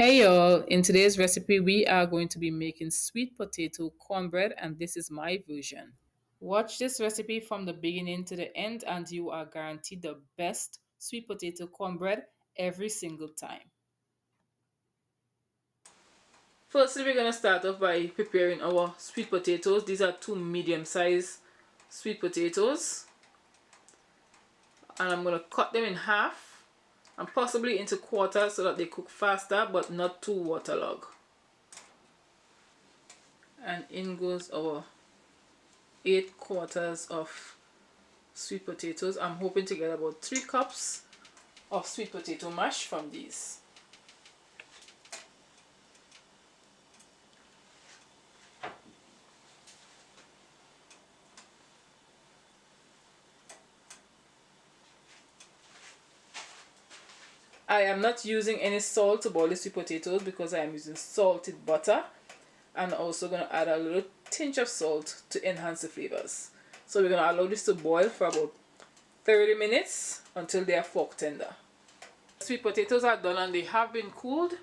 Hey y'all, in today's recipe we are going to be making sweet potato cornbread and this is my version. Watch this recipe from the beginning to the end and you are guaranteed the best sweet potato cornbread every single time. Firstly, we're going to start off by preparing our sweet potatoes. These are two medium-sized sweet potatoes and I'm going to cut them in half and possibly into quarters so that they cook faster but not too waterlogged. And in goes our 8 quarters of sweet potatoes. I'm hoping to get about 3 cups of sweet potato mash from these. I am not using any salt to boil the sweet potatoes because I am using salted butter, and also going to add a little tinge of salt to enhance the flavors. So we're going to allow this to boil for about 30 minutes until they are fork tender. Sweet potatoes are done and they have been cooled.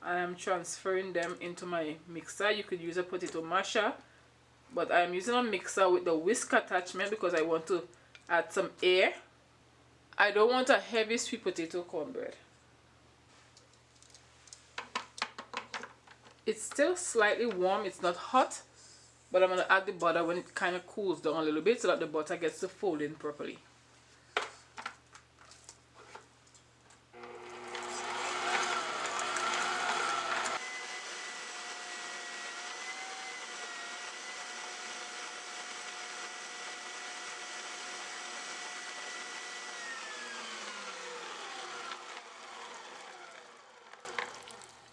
I am transferring them into my mixer. You could use a potato masher, but I am using a mixer with the whisk attachment because I want to add some air. I don't want a heavy sweet potato cornbread. It's still slightly warm, it's not hot, but I'm going to add the butter when it kind of cools down a little bit so that the butter gets to fold in properly.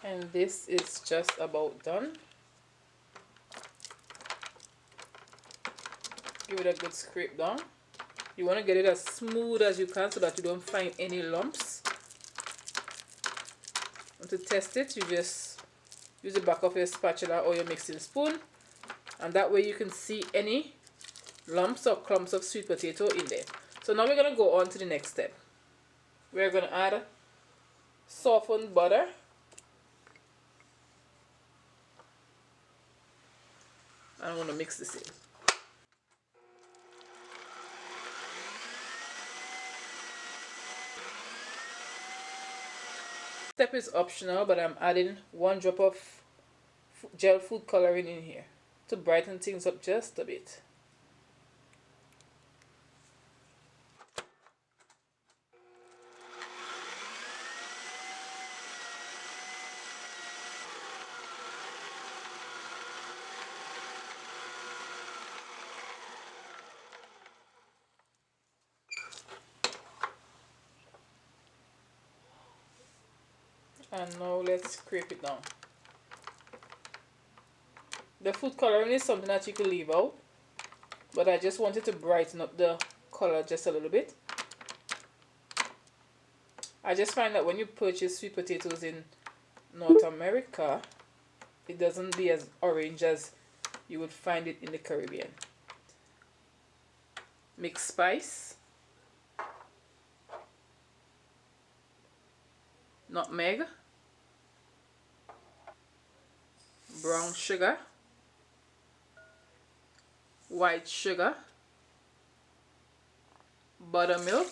And this is just about done. Give it a good scrape down. You want to get it as smooth as you can so that you don't find any lumps. And to test it, you just use the back of your spatula or your mixing spoon, and that way you can see any lumps or clumps of sweet potato in there. So now we're going to go on to the next step. We're going to add softened butter. And I'm going to mix this in. Step is optional, but I'm adding 1 drop of gel food coloring in here to brighten things up just a bit. And now let's scrape it down. The food coloring is something that you can leave out, but I just wanted to brighten up the color just a little bit. I just find that when you purchase sweet potatoes in North America, it doesn't be as orange as you would find it in the Caribbean. Mixed spice, nutmeg, brown sugar, white sugar, buttermilk,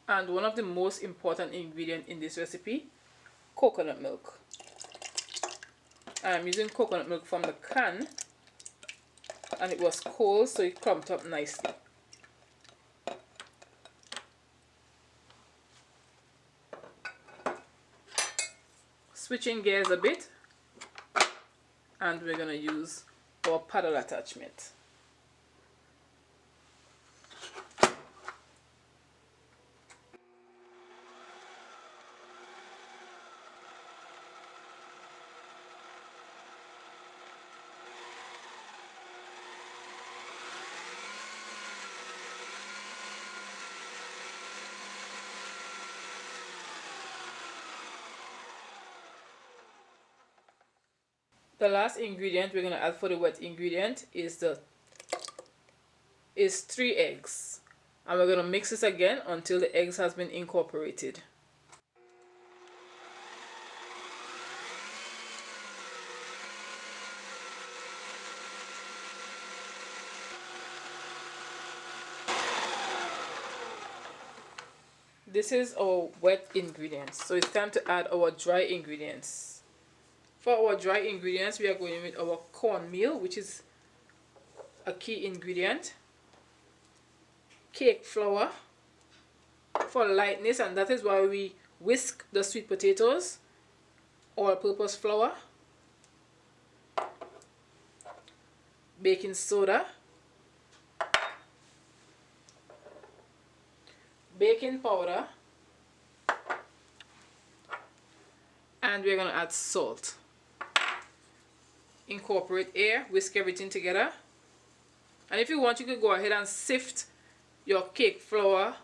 and one of the most important ingredients in this recipe, coconut milk. I am using coconut milk from the can and it was cold, so it clumped up nicely. Switching gears a bit, and we're going to use our paddle attachment. The last ingredient we're going to add for the wet ingredient is 3 eggs. And we're going to mix this again until the eggs has been incorporated. This is our wet ingredients, so it's time to add our dry ingredients. For our dry ingredients, we are going with our cornmeal, which is a key ingredient, cake flour for lightness, and that is why we whisk the sweet potatoes, all-purpose flour, baking soda, baking powder, and we're going to add salt. Incorporate air, whisk everything together, and if you want, you could go ahead and sift your cake flour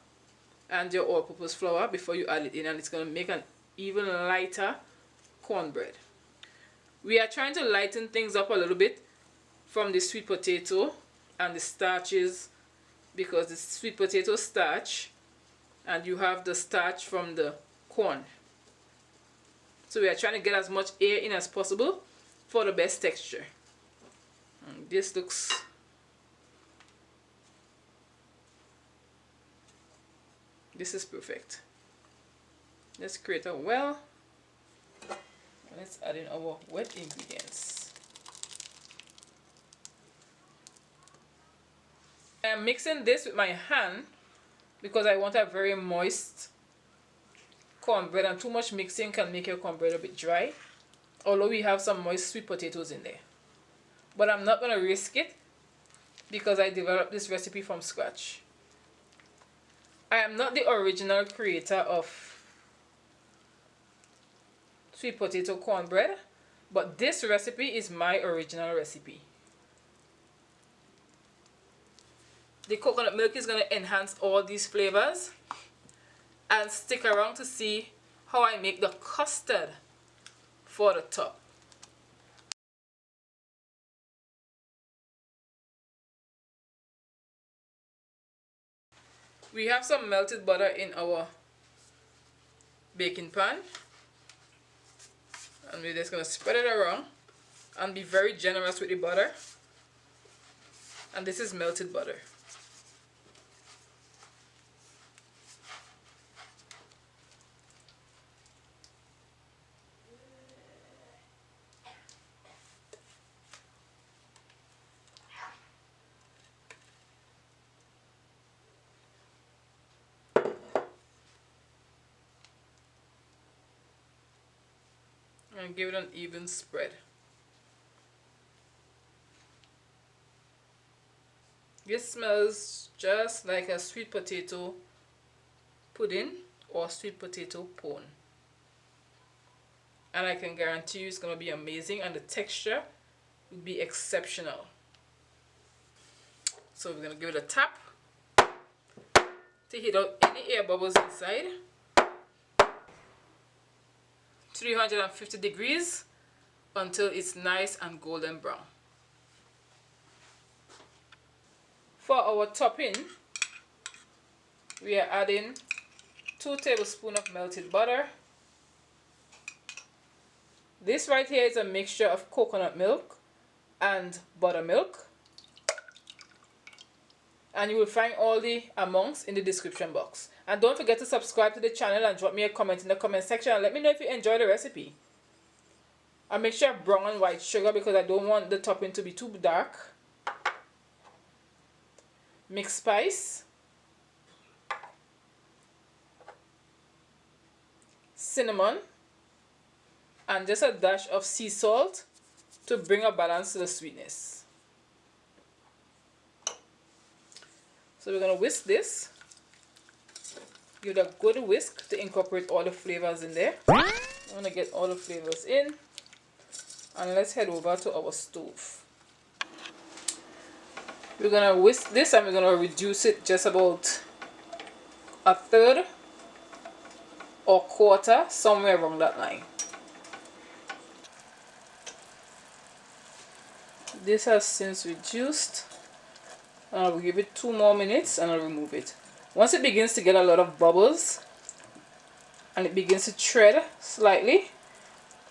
and your all-purpose flour before you add it in, and it's going to make an even lighter cornbread. We are trying to lighten things up a little bit from the sweet potato and the starches, because the sweet potato starch and you have the starch from the corn. So we are trying to get as much air in as possible for the best texture. And this looks this is perfect. Let's create a well. Let's add in our wet ingredients. I am mixing this with my hand because I want a very moist cornbread, and too much mixing can make your cornbread a bit dry, although we have some moist sweet potatoes in there. But I'm not going to risk it because I developed this recipe from scratch. I am not the original creator of sweet potato cornbread, but this recipe is my original recipe. The coconut milk is going to enhance all these flavors, and stick around to see how I make the custard for the top. We have some melted butter in our baking pan, and we're just going to spread it around and be very generous with the butter. And this is melted butter. And give it an even spread. This smells just like a sweet potato pudding or sweet potato pone, and I can guarantee you it's going to be amazing, and the texture will be exceptional. So we're going to give it a tap to heat out any air bubbles inside. 350 degrees until it's nice and golden brown. For our topping, we are adding 2 tablespoons of melted butter. This right here is a mixture of coconut milk and buttermilk, and you will find all the amounts in the description box. And don't forget to subscribe to the channel and drop me a comment in the comment section and let me know if you enjoy the recipe. I make sure brown and white sugar because I don't want the topping to be too dark. Mixed spice, cinnamon, and just a dash of sea salt to bring a balance to the sweetness. So we're going to whisk this. Give it a good whisk to incorporate all the flavors in there. I'm going to get all the flavors in, and let's head over to our stove. We're going to whisk this and we're going to reduce it just about a third or quarter, somewhere around that line. This has since reduced. I'll give it 2 more minutes and I'll remove it. Once it begins to get a lot of bubbles and it begins to thread slightly,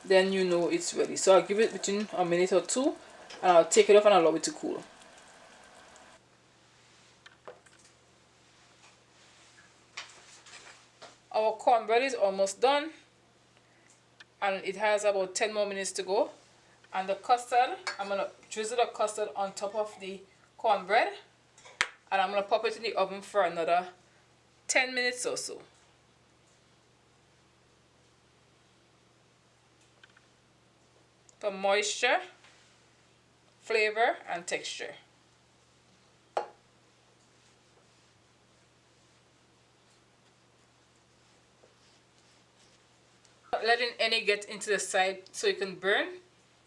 then you know it's ready. So I'll give it between a minute or two and I'll take it off and allow it to cool. Our cornbread is almost done and it has about 10 more minutes to go. And the custard, I'm going to drizzle the custard on top of the cornbread and I'm going to pop it in the oven for another 10 minutes or so. For moisture, flavor and texture. Not letting any get into the side so it can burn,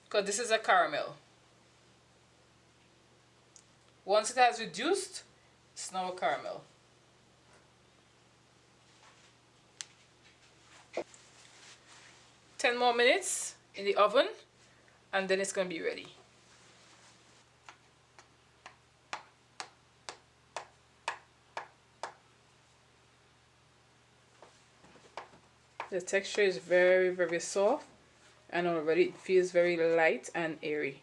because this is a caramel. Once it has reduced, it's now a caramel. Ten more minutes in the oven and then it's going to be ready. The texture is very, very soft and already it feels very light and airy.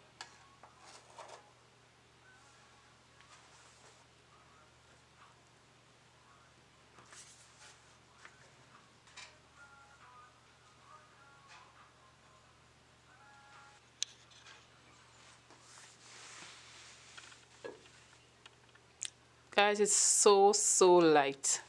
Guys, it's so light.